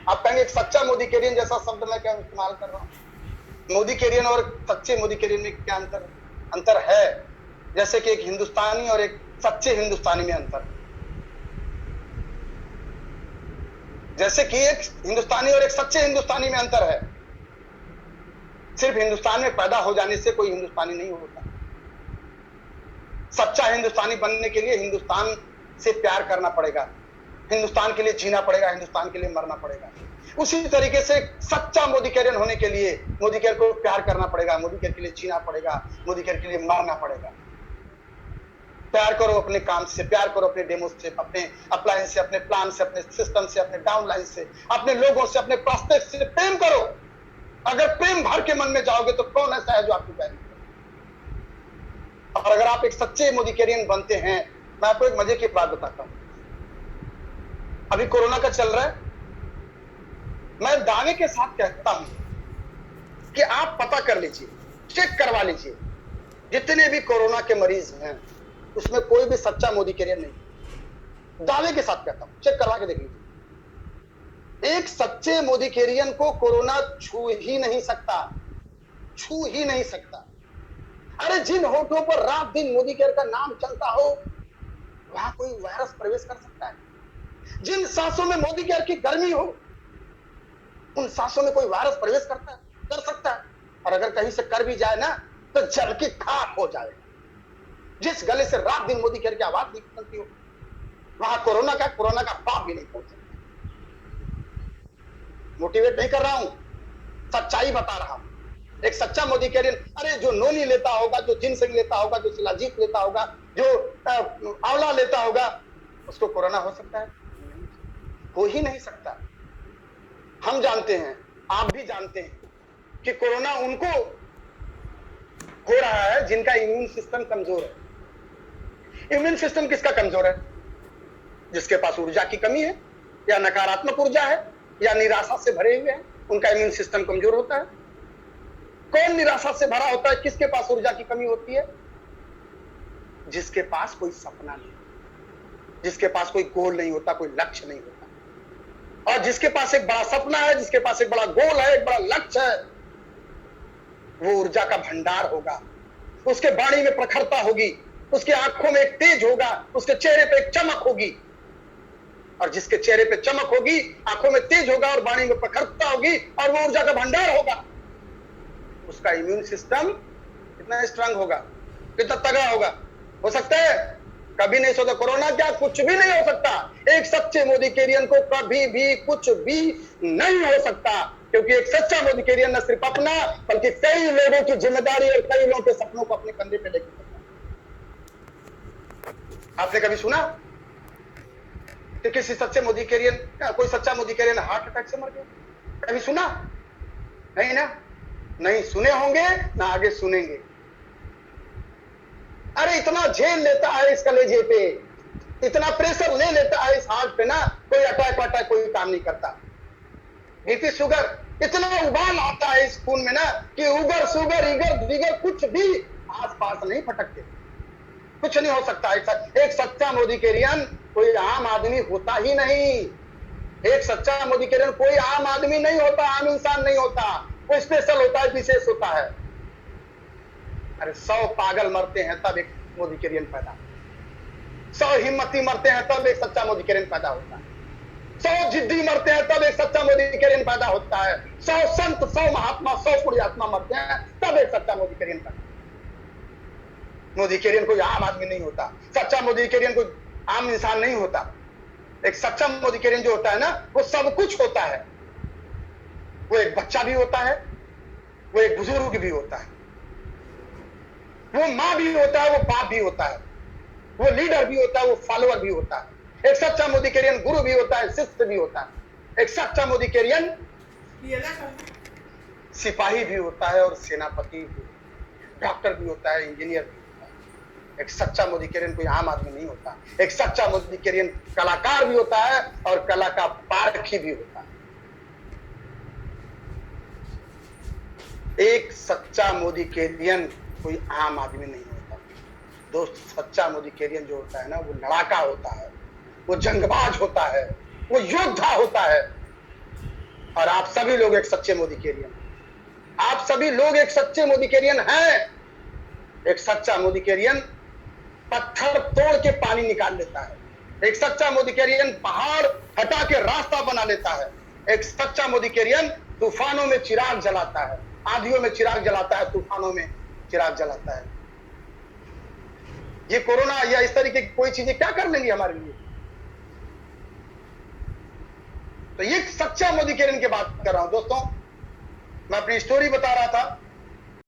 आप कहेंगे एक सच्चा मोदी कैरियन जैसा शब्द मैं क्या इस्तेमाल कर रहा हूँ? मोदी कैरियन और सच्चे मोदी कैरियन में क्या अंतर है? जैसे कि एक हिंदुस्तानी और एक सच्चे हिंदुस्तानी में अंतर, जैसे कि एक हिंदुस्तानी और एक सच्चे हिंदुस्तानी में अंतर है। सिर्फ हिंदुस्तान में पैदा हो जाने से कोई हिंदुस्तानी नहीं होता। सच्चा हिंदुस्तानी बनने के लिए हिंदुस्तान से प्यार करना पड़ेगा, हिंदुस्तान के लिए जीना पड़ेगा, हिंदुस्तान के लिए मरना पड़ेगा। उसी तरीके से सच्चा मोदी कैरियन होने के लिए मोदी कैरियन को प्यार करना पड़ेगा, मोदी कैरियन के लिए जीना पड़ेगा, मोदी कैरियन के लिए मरना पड़ेगा। प्यार करो अपने काम से, प्यार करो अपने डेमो से, अपने अप्लायंस से, अपने प्लान से, अपने सिस्टम से, अपने डाउनलाइन से, अपने लोगों से, अपने प्रोस्पेक्ट से प्रेम करो। अगर प्रेम भर के मन में जाओगे तो कौन ऐसा है जो आपको प्यार नहीं करेगा? और अगर आप एक सच्चे मोदी कैरियन बनते हैं, मैं आपको एक मजे की बात बताता हूं। अभी कोरोना का चल रहा है, मैं दावे के साथ कहता हूं कि आप पता कर लीजिए, चेक करवा लीजिए, जितने भी कोरोना के मरीज हैं उसमें कोई भी सच्चा मोदी कैरियन नहीं। दावे के साथ कहता हूं, चेक करवा के देख लीजिए। एक सच्चे मोदी कैरियन को कोरोना छू ही नहीं सकता, छू ही नहीं सकता। अरे जिन होठों पर रात दिन मोदी कैरियर का नाम चलता हो वहां कोई वायरस प्रवेश कर सकता है? जिन सांसों में मोदी कैरियर की गर्मी हो उन सांसों में कोई वायरस प्रवेश कर सकता है? और अगर कहीं से कर भी जाए ना तो जल के खाक हो जाए। जिस गले से रात दिन मोदी कैरियर की आवाज निकलती हो वहां कोरोना का पाप भी नहीं पहुंच सकता। मोटिवेट नहीं कर रहा हूं, सच्चाई बता रहा हूं। एक सच्चा मोदी कैरियन, अरे जो नोनी लेता होगा, जो जिनसिंग लेता होगा, जो शिलाजीत लेता होगा, जो आंवला लेता होगा, उसको कोरोना हो सकता है? हो ही नहीं सकता। हम जानते हैं, आप भी जानते हैं कि कोरोना उनको हो रहा है जिनका इम्यून सिस्टम कमजोर है। इम्यून सिस्टम किसका कमजोर है? जिसके पास ऊर्जा की कमी है, या नकारात्मक ऊर्जा है, या निराशा से भरे हुए हैं, उनका इम्यून सिस्टम कमजोर होता है। कौन निराशा से भरा होता है? किसके पास ऊर्जा की कमी होती है? जिसके पास कोई सपना नहीं, जिसके पास कोई गोल नहीं होता, कोई लक्ष्य नहीं होता। और जिसके पास एक बड़ा सपना है, जिसके पास एक बड़ा गोल है, एक बड़ा लक्ष्य है, वो ऊर्जा का भंडार होगा, उसके वाणी में प्रखरता होगी, उसकी आंखों में एक तेज होगा, उसके चेहरे पे एक चमक होगी। और जिसके चेहरे पे चमक होगी, आंखों में तेज होगा और वाणी में प्रखरता होगी और वो ऊर्जा का भंडार होगा, उसका इम्यून सिस्टम कितना स्ट्रांग होगा, कितना तगड़ा होगा। हो सकता है? कभी नहीं सोचा। कोरोना क्या, कुछ भी नहीं हो सकता। एक सच्चे मोदी कैरियन को कभी भी कुछ भी नहीं हो सकता, क्योंकि एक सच्चा मोदी कैरियन न सिर्फ अपना बल्कि कई लोगों की जिम्मेदारी और कई लोगों के सपनों को अपने कंधे पे लेकर चलता है। आपने कभी सुना कि किसी सच्चे मोदी कैरियन, कोई सच्चा मोदी कैरियन हार्ट अटैक से मर गया? कभी सुना? नहीं ना, नहीं सुने होंगे ना आगे सुनेंगे। अरे इतना झेल लेता है इस कलेजे पे, इतना प्रेशर ले लेता है इस हार्ट पे ना, कोई अटैक वटैक कोई काम नहीं करता। बीपी शुगर, इतना उबाल आता है इस खून में ना कि उगर शुगर इगर दिगर कुछ भी आस पास नहीं फटकते, कुछ नहीं हो सकता। एक सच्चा मोदी कैरियन कोई आम आदमी होता ही नहीं। एक सच्चा मोदी कैरियन कोई आम आदमी नहीं होता, आम इंसान नहीं होता, वो स्पेशल होता है, विशेष होता है। अरे 100 पागल मरते हैं तब एक मोदी कैरियन पैदा, 100 हिम्मती मरते हैं तब एक सच्चा मोदी कैरियन पैदा होता है, 100 जिद्दी मरते हैं तब एक सच्चा मोदी कैरियन पैदा होता है, 100 संत, 100 महात्मा, 100 पुण्यात्मा मरते हैं तब एक सच्चा मोदी कैरियन पैदा। मोदी कैरियन कोई आम आदमी नहीं होता, सच्चा मोदी कैरियन कोई आम इंसान नहीं होता। एक सच्चा मोदी कैरियन जो होता है ना, वो सब कुछ होता है। वो एक बच्चा भी होता है, वो एक बुजुर्ग भी होता है, वो मां भी होता है, वो बाप भी होता है, वो लीडर भी होता है, वो फॉलोअर भी होता है। एक सच्चा मोदी कैरियन गुरु भी होता है, शिष्य भी होता है। एक सच्चा मोदी कैरियन सिपाही भी होता है और सेनापति भी, डॉक्टर भी होता है, इंजीनियर भी होता है। एक सच्चा मोदी कैरियन कोई आम आदमी नहीं होता। एक सच्चा मोदी कैरियन कलाकार भी होता है और कला का पारखी भी होता है। एक सच्चा मोदी कैरियन कोई आम आदमी नहीं होता दोस्त। सच्चा मोदी कैरियन जो होता है ना, वो लड़ाका होता है, वो जंगबाज होता है, वो योद्धा होता है। और आप सभी लोग एक सच्चे मोदीकेरियन, आप सभी लोग एक सच्चे मोदीकेरियन हैं। एक सच्चा मोदीकेरियन पत्थर तोड़ के पानी निकाल लेता है, एक सच्चा मोदीकेरियन पहाड़ हटा के रास्ता बना लेता है, एक सच्चा मोदीकेरियन तूफानों में चिराग जलाता है, आंधियों में चिराग जलाता है, तूफानों में चिराग जलाता है। ये कोरोना या इस तरीके की कोई चीजें क्या कर लेंगी हमारे लिए? तो ये सच्चा मोदीकेरियन की बात कर रहा हूं दोस्तों। मैं अपनी स्टोरी बता रहा था